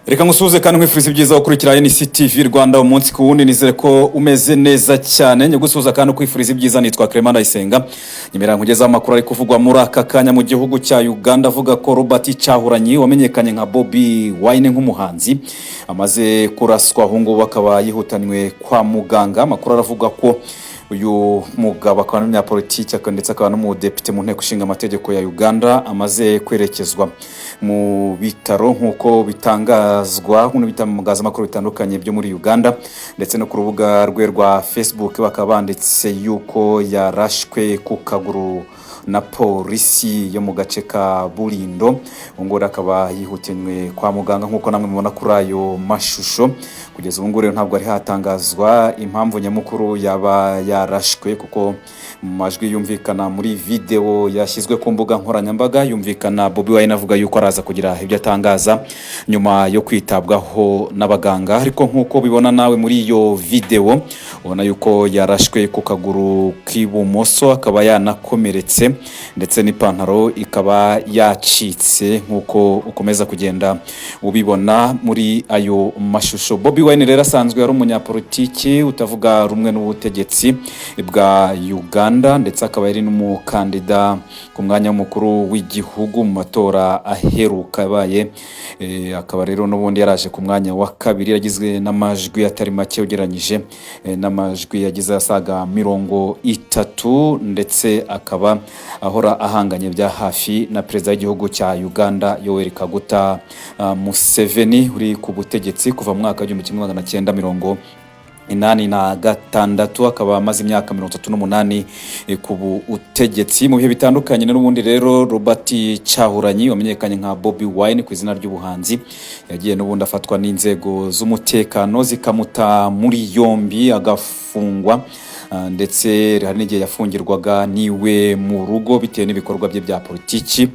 Reka ngusuze kandi nkwifuriza ibyiza ukurikira NCTV Rwanda umunsi ku wundi, nizere ko umeze neza cyane. Nyagusuza kandi kwifuriza ibyiza, nitwa Clement Ndayisenga. Nyemera nkugeza amakuru ari kuvugwa muri aka kanya mu gihugu cya Uganda, avuga ko Robert Kyagulanyi wamenyekanye nka Bobi Wine nk'umuhanzi amaze kuraswa, ahungu bakaba yihutanywe kwa muganga. Amakuru aravuga ko uyu mugabo akaba n'umunyapolitiki ndetse akaba n'umudepite mu nteko ishinga amategeko ya Uganda amaze kwerekezwa mu bitaro nk'uko bitangazwa n'ibitangaza amakuru bitandukanye byo muri Uganda, ndetse no ku rubuga rwe rwa Facebook bakaba banditse yuko yarashwe ku kaguru na polisi yo mu gace ka Bulindo. Ngora akaba yihutanywe kwa muganga nk'uko namwe mubona kuri ayo mashusho. Kugeza ubu ngore ntabwo ari hatangazwa impamvu nyamukuru yaba yarashwe, kuko mu majwi yumvikana muri video yashyizwe ku mbuga nkoranyambaga yumvikana Bobi Wine avuga yuko araza kugira ibyo atangaza nyuma yo kwitabwaho n'abaganga. Ariko nk'uko bibona nawe muri iyo video ubona yuko yarashwe ku kaguru k'ibumoso, akaba yanakomeretse ndetse n'ipantaro ikaba yacitse nk'uko ukomeza kugenda ubibona muri ayo mashusho. Bobi Wine rero asanzwe ari umunyapolitiki utavuga rumwe n'ubutegetsi bwa Uganda, ndetse akaba ari n'umukandida ku mwanya w'umukuru w'igihugu mu matora aheruka yabaye. Akaba rero n'ubundi yaraje ku mwanya wa kabiri, yagizwe n'amajwi atari make ugereranyije n'amajwi yagize asaga 30, ndetse akaba ahora ahanganye bya hafi na perezida w'igihugu cya Uganda Yoweri Kaguta Museveni uri ku butegetsi kuva mu mwaka wa 1986. Akaba amaze imyaka 38 ku butegetsi. Mu bihe bitandukanye n'ubundi rero Robert Kyagulanyi wamenyekanye nka Bobi Wine ku izina ry'ubuhanzi yagiye n'ubundi afatwa n'inzego z'umutekano zikamuta muri yombi agafungwa, ndetse hari n'igihe yafungirwaga niwe mu rugo bitewe n'ibikorwa bye bya politiki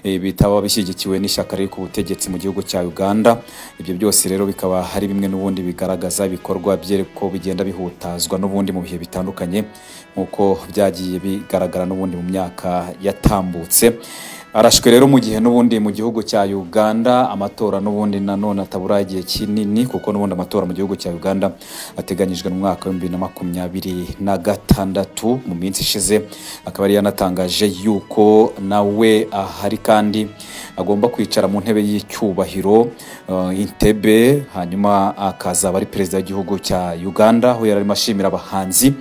bitaba bishyigikiwe n'ishyaka riri ku butegetsi mu gihugu cya Uganda. Ibyo byose rero bikaba hari bimwe n'ubundi bigaragaza ibikorwa bye ko bigenda bihutazwa n'ubundi mu bihe bitandukanye nk'uko byagiye bigaragara n'ubundi mu myaka yatambutse. Arashwe rero mu gihe n'ubundi mu gihugu cya Uganda amatora n'ubundi nanone atabura igihe kinini, kuko n'ubundi amatora mu gihugu cya Uganda ateganyijwe mu mwaka wa 2026. Mu minsi ishize akaba ari yanatangaje yuko nawe ahari kandi agomba kwicara mu ntebe y'icyubahiro Entebbe, hanyuma akazaba ari perezida w'igihugu cya Uganda, aho yararimo ashimira abahanzi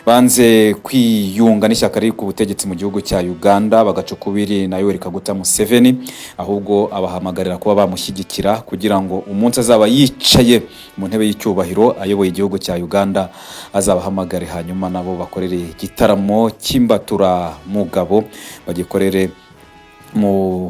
banze kwiyunga n'ishyaka riri ku butegetsi mu gihugu cya Uganda bagacukubiri na Yoweri Kaguta Museveni, ahubwo abahamagarira kuba bamushyigikira kugira ngo umunsi azaba yicaye mu ntebe y'icyubahiro ayoboye igihugu cya Uganda azabahamagare, hanyuma nabo bakorere igitaramo cy'imbatura mugabo bagikorere mu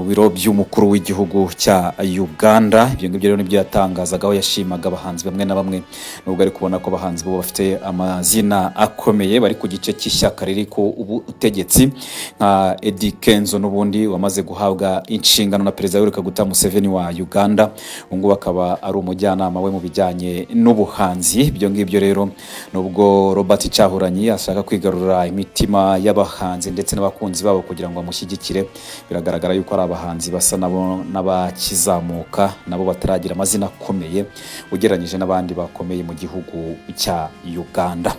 biro by'umukuru w'igihugu cya Uganda. Ibyo ngibyo rero nibyo yatangazagaho, yashimaga abahanzi bamwe na bamwe, nubwo ari kubona ko abahanzi bo bafite amazina akomeye bari ku gice cy'ishyaka riri ku ubutegetsi nka Eddy Kenzo n'ubundi wamaze guhabwa inshingano na perezida Yoweri Kaguta Museveni wa Uganda, ngo akaba ari umujyanama we mu bijyanye n'ubuhanzi. Ibyo ngibyo rero nubwo Robert Kyagulanyi ashaka kwigarurira imitima y'abahanzi ndetse n'abakunzi babo kugira ngo amushyigikire, biragaragara yuko ari abahanzi basa nabo n'abakizamuka, nabo bataragira amazina akomeye ugereranyije n'abandi bakomeye mu gihugu cya Uganda.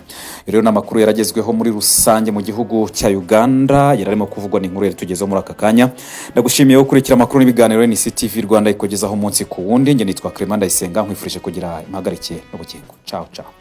Rero n'amakuru yaragezweho muri rusange mu gihugu cya Uganda yararimo kuvugwa n'inkuru yari tugezeho muri aka kanya. Ndagushimiye gukurikira amakuru n'ibiganiro NCTV Rwanda ikogezaho umunsi ku wundi. Nge nitwa Clement Ndayisenga, nkwifurije kugira impagarike n'ubugingo. Ciao ciao.